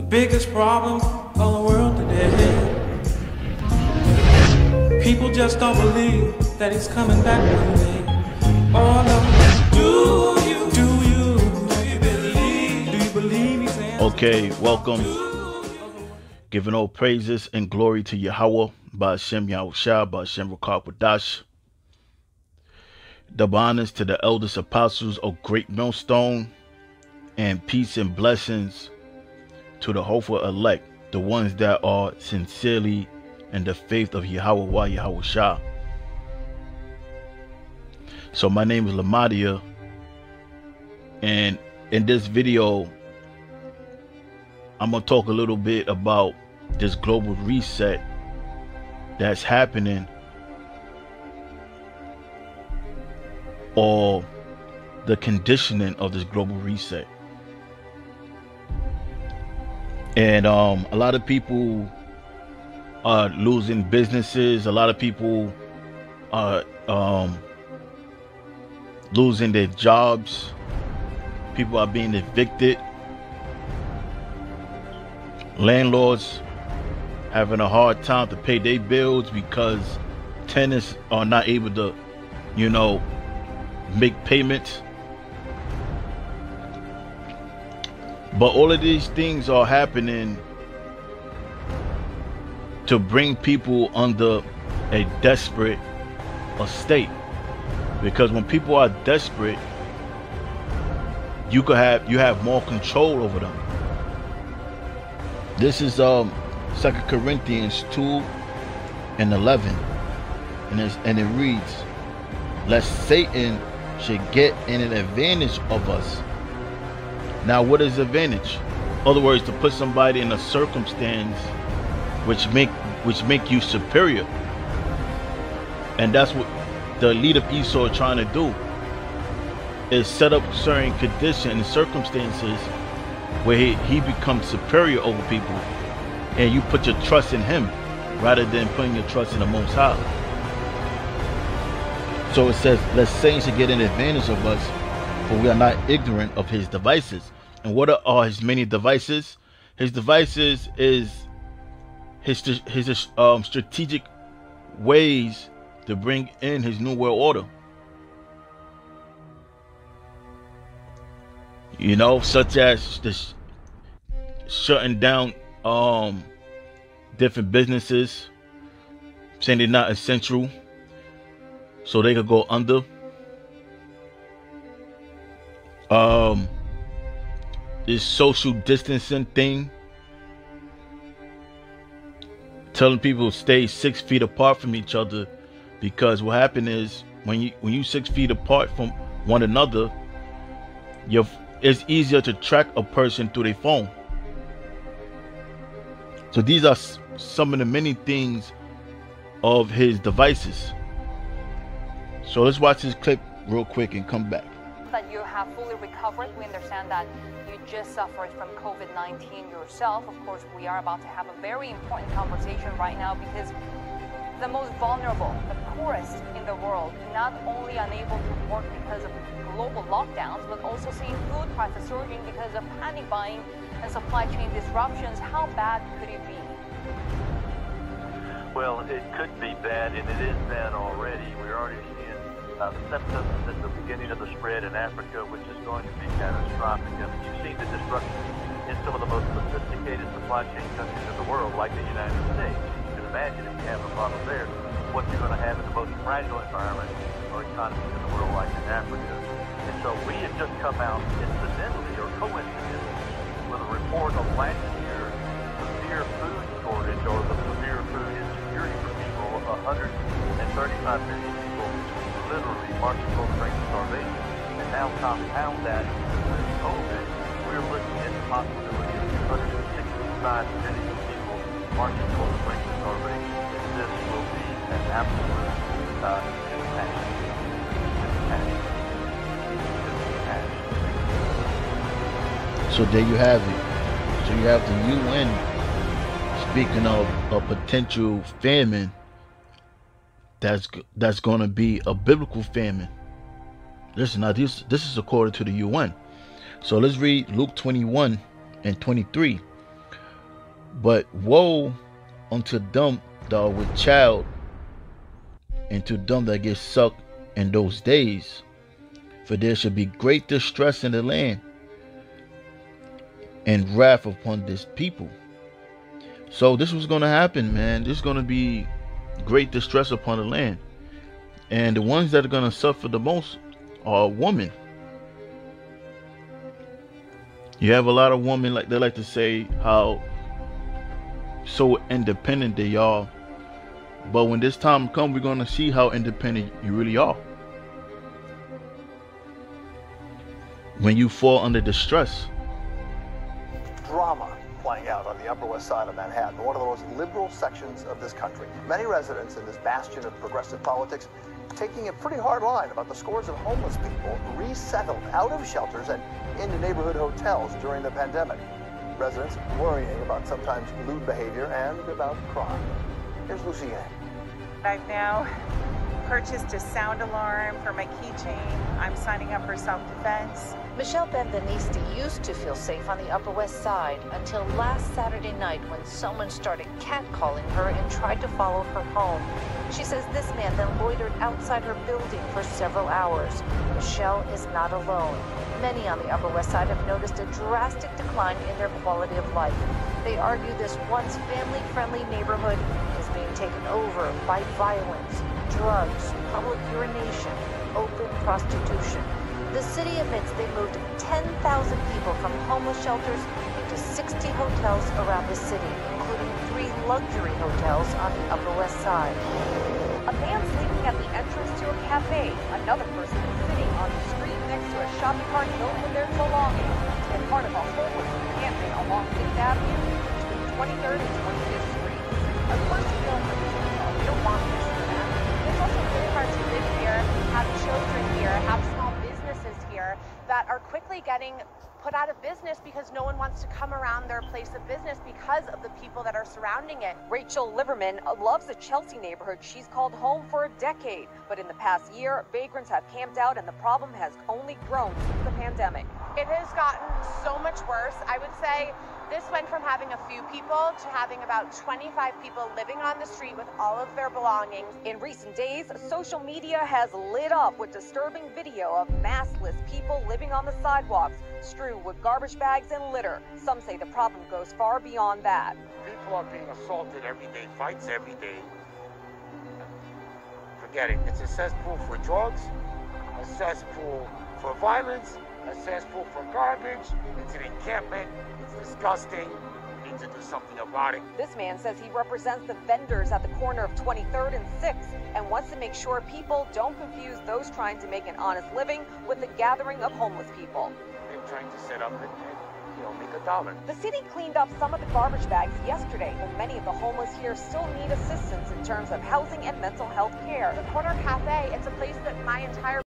biggest problem of the world today. People just don't believe that he's coming back one day. Oh no, do you believe he's answered? Okay, welcome. Giving all praises and glory to Yahweh, Ba'ashem Yahushua, Ba'ashem Ruach. Double honors to the eldest apostles of Great Millstone, and peace and blessings to the hopeful elect, the ones that are sincerely in the faith of Yahweh Yahushua. So my name is Lamadia, and in this video I'm gonna talk a little bit about this global reset that's happening, or the conditioning of this global reset. And a lot of people are losing businesses. A lot of people are losing their jobs. People are being evicted. Landlords having a hard time to pay their bills because tenants are not able to, make payments. But all of these things are happening to bring people under a desperate state. Because when people are desperate, you have more control over them. This is 2 Corinthians 2:11, and it reads, "Lest Satan should get in an advantage of us." Now, what is advantage? In other words, to put somebody in a circumstance which make you superior. And that's what the elite of Esau are trying to do, is set up certain conditions and circumstances where he becomes superior over people, and you put your trust in him rather than putting your trust in the Most High. So it says, "Lest Satan should get an advantage of us, for we are not ignorant of his devices." And what are his many devices? His devices is his strategic ways to bring in his new world order. Such as this shutting down different businesses, saying they're not essential, so they could go under. This social distancing thing, telling people to stay 6 feet apart from each other, because what happened is when you 6 feet apart from one another, it's easier to track a person through their phone. So these are some of the many things of his devices. So let's watch this clip real quick and come back. That you have fully recovered. We understand that you just suffered from COVID-19 yourself. Of course, we are about to have a very important conversation right now, because the most vulnerable, the poorest in the world, not only unable to work because of global lockdowns, but also seeing food prices surging because of panic buying and supply chain disruptions. How bad could it be? Well, it could be bad, and it is bad already. We're already seeing the symptoms at the beginning of the spread in Africa, which is going to be catastrophic. I mean, you've seen the disruption in some of the most sophisticated supply chain countries in the world, like the United States. You can imagine if you have a problem there, what you're going to have in the most fragile environment or economies in the world, like in Africa. And so we have just come out incidentally or coincidentally with a report of last year's severe food shortage, or the severe food insecurity for people. 135 million people literally marching towards the brink of starvation. And now compound that with COVID, we're looking at the possibility of 265 million people marching towards the brink of starvation. This will be an absolute catastrophe. So there you have it. So you have the UN speaking of a potential famine that's going to be a biblical famine. Listen, now this is according to the UN. So let's read Luke 21 and 23. But woe unto them that are with child, and to them that get sucked in those days. For there shall be great distress in the land, and wrath upon this people. So this was going to happen, man. There's going to be great distress upon the land. And the ones that are going to suffer the most are women. You have a lot of women, like they like to say how so independent they are. But when this time comes, we're going to see how independent you really are. When you fall under distress. Drama playing out on the Upper West Side of Manhattan, one of the most liberal sections of this country. Many residents in this bastion of progressive politics taking a pretty hard line about the scores of homeless people resettled out of shelters and into neighborhood hotels during the pandemic. Residents worrying about sometimes lewd behavior and about crime. Here's Lucy Yang. I've now purchased a sound alarm for my keychain. I'm signing up for self-defense. Michelle Benveniste used to feel safe on the Upper West Side until last Saturday night when someone started catcalling her and tried to follow her home. She says this man then loitered outside her building for several hours. Michelle is not alone. Many on the Upper West Side have noticed a drastic decline in their quality of life. They argue this once family-friendly neighborhood is being taken over by violence, drugs, public urination, open prostitution. The city admits they moved 10,000 people from homeless shelters into 60 hotels around the city, including 3 luxury hotels on the Upper West Side. A man sleeping at the entrance to a cafe. Another person is sitting on the street next to a shopping cart filled with their belongings. And part of a homeless encampment along 5th Avenue between 23rd and 25th Street. Of course, you feel like you don't want this for them. It's also really hard to live here, have children here, have small businesses here that are quickly getting put out of business because no one wants to come around their place of business because of the people that are surrounding it. Rachel Liverman loves the Chelsea neighborhood she's called home for a decade. But in the past year, vagrants have camped out and the problem has only grown since the pandemic. It has gotten so much worse. I would say this went from having a few people to having about 25 people living on the street with all of their belongings. In recent days, social media has lit up with disturbing video of maskless people living on the sidewalks, strewn with garbage bags and litter. Some say the problem goes far beyond that. People are being assaulted every day, fights every day. Forget it. It's a cesspool for drugs, a cesspool for violence, a cesspool for garbage. It's an encampment. It's disgusting. We need to do something about it. This man says he represents the vendors at the corner of 23rd and 6th and wants to make sure people don't confuse those trying to make an honest living with the gathering of homeless people. They're trying to set up and make $1. The city cleaned up some of the garbage bags yesterday, but many of the homeless here still need assistance in terms of housing and mental health care. The Corner Cafe, it's a place that my entire